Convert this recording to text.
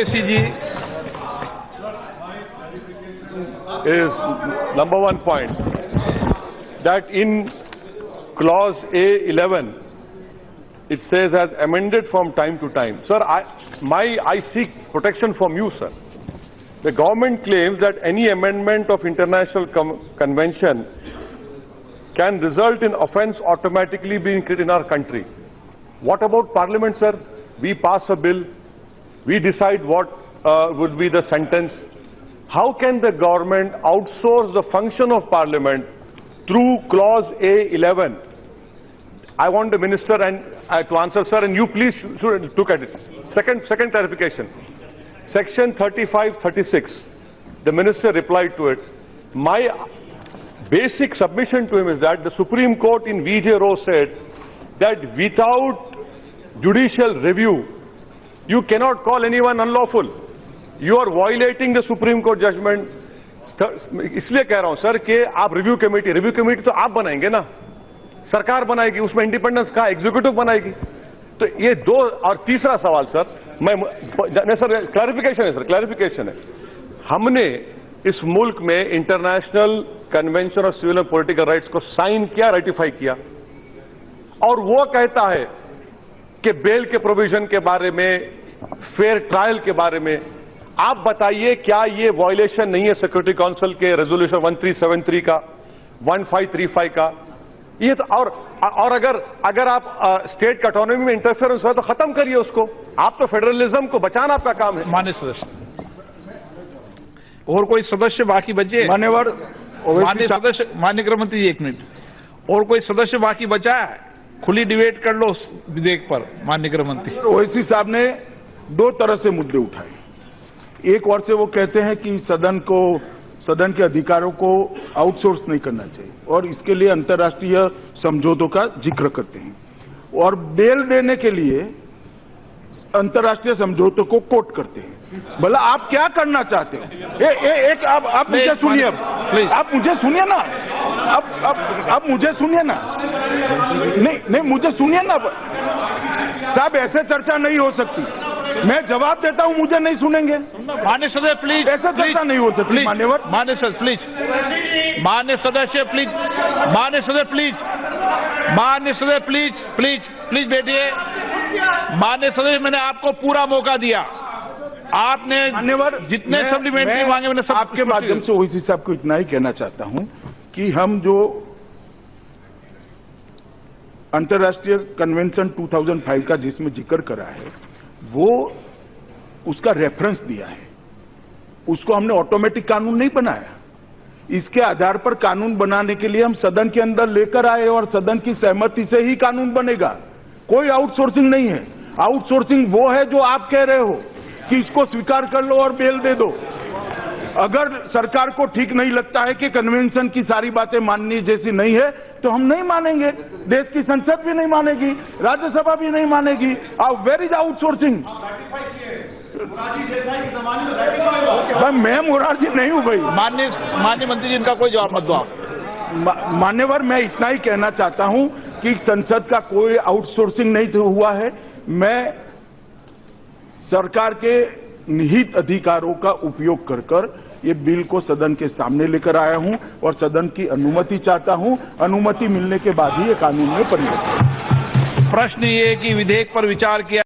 Owaisi ji is number one point that in clause A11 it says as amended from time to time. Sir, I seek protection from you, sir. The government claims that any amendment of international convention can result in offence automatically being created in our country. What about Parliament, sir? We pass a bill, we decide what would be the sentence. How can the government outsource the function of Parliament through clause A11? I want the minister to answer, sir, and you please should look at it. Second clarification. Section 35-36. The minister replied to it. My basic submission to him is that the Supreme Court in V.J. Roe said that without judicial review, you cannot call anyone unlawful. You are violating the Supreme Court judgment. इसलिए कह रहा हूं sir कि आप review committee तो आप बनाएंगे ना, सरकार बनाएगी, उसमें इंडिपेंडेंस कहां, एग्जीक्यूटिव बनाएगी। तो ये दो, और तीसरा सवाल सर, सर क्लैरिफिकेशन है, हमने इस मुल्क में international convention of civil and political rights को साइन किया, रेटिफाई किया, और वो कहता है कि बेल के प्रोविजन के बारे में, फेयर ट्रायल के बारे में, आप बताइए क्या ये वायलेशन नहीं है सिक्योरिटी काउंसिल के रेजोल्यूशन 1373 का, 1535 का? ये तो और अगर आप स्टेट ऑटोनॉमी में इंटरफेरेंस हो तो खत्म करिए उसको। आप तो फेडरलिज्म को बचाना आपका काम है। माननीय सदस्य, और कोई सदस्य बाकी बचे? मान्यवर माननीय सदस्य, माननीय गृह मंत्री जी, एक मिनट, और कोई सदस्य बाकी बचा है? खुली डिबेट कर लो विधेयक पर। माननीय गृह मंत्री ओवैसी साहब ने दो तरह से मुद्दे उठाए। एक ओर से वो कहते हैं कि सदन के अधिकारों को आउटसोर्स नहीं करना चाहिए, और इसके लिए अंतर्राष्ट्रीय समझौतों का जिक्र करते हैं, और बेल देने के लिए अंतर्राष्ट्रीय समझौतों को कोट करते हैं। भला आप क्या करना चाहते हो? एक आप मुझे सुनिए, आप मुझे सुनिए ना, आप मुझे सुनिए ना, नहीं मुझे सुनिए ना साहब, ऐसे चर्चा नहीं हो सकती। मैं जवाब देता हूं, मुझे नहीं सुनेंगे। माननीय सदस्य प्लीज, ऐसा चर्चा नहीं हो सकती। मान्यवर, माननीय सदस्य प्लीज, माननीय सदस्य प्लीज, माननीय सदस्य प्लीज, माननीय सदस्य प्लीज प्लीज प्लीज बैठिए। माननीय सदस्य, मैंने आपको पूरा मौका दिया, आपने मान्यवर जितने सप्लीमेंट्री मांगे मैंने सब आपके माध्यम से ओवैसी साहब को इतना ही कहना चाहता हूं कि हम जो अंतर्राष्ट्रीय कन्वेंशन 2005 का जिसमें जिक्र करा है, वो उसका रेफरेंस दिया है, उसको हमने ऑटोमेटिक कानून नहीं बनाया। इसके आधार पर कानून बनाने के लिए हम सदन के अंदर लेकर आए, और सदन की सहमति से ही कानून बनेगा। कोई आउटसोर्सिंग नहीं है। आउटसोर्सिंग वो है जो आप कह रहे हो कि इसको स्वीकार कर लो और बेल दे दो। अगर सरकार को ठीक नहीं लगता है कि कन्वेंशन की सारी बातें माननी जैसी नहीं है, तो हम नहीं मानेंगे। देश की संसद भी नहीं मानेगी, राज्यसभा भी नहीं मानेगी। Where is outsourcing? मैं मोरारजी नहीं हूं भाई। माननीय मंत्री जी, इनका कोई जवाब मत दो आप। मान्यवर, मैं इतना ही कहना चाहता हूं कि संसद का कोई आउटसोर्सिंग नहीं हुआ है। मैं सरकार के निहित अधिकारों का उपयोग कर ये बिल को सदन के सामने लेकर आया हूं, और सदन की अनुमति चाहता हूं। अनुमति मिलने के बाद ही ये कानून में परिणत होगा। प्रश्न ये कि विधेयक पर विचार किया